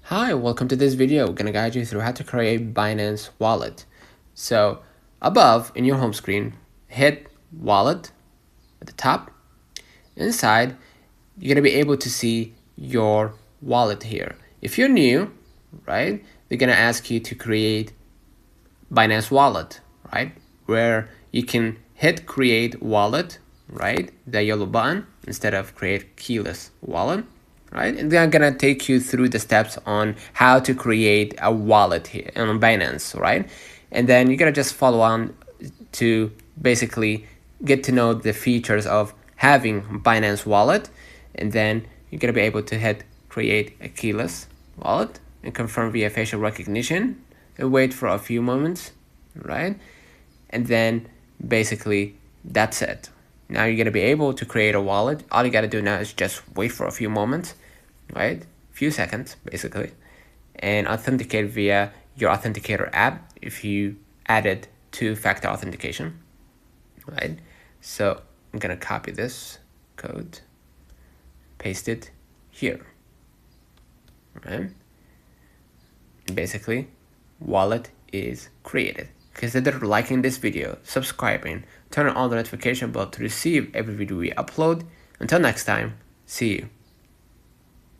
Hi, welcome to this video. We're gonna guide you through how to create Binance wallet. So above in your home screen, hit wallet at the top. Inside, you're gonna be able to see your wallet here. If you're new, right, they're gonna ask you to create Binance wallet, right, where you can hit create wallet, right, the yellow button instead of create keyless wallet, right? And they're gonna take you through the steps on how to create a wallet here on Binance, right? And then you're gonna just follow on to basically get to know the features of having Binance wallet, and then you're gonna be able to hit create a keyless wallet and confirm via facial recognition and wait for a few moments, right? And then basically that's it. Now you're gonna be able to create a wallet. All you gotta do now is just wait for a few moments, right? Few seconds basically, and authenticate via your authenticator app if you added two-factor authentication, right? So I'm gonna copy this code, paste it here, right? Basically, wallet is created. Consider liking this video, subscribing, turn on the notification bell to receive every video we upload. Until next time, see you.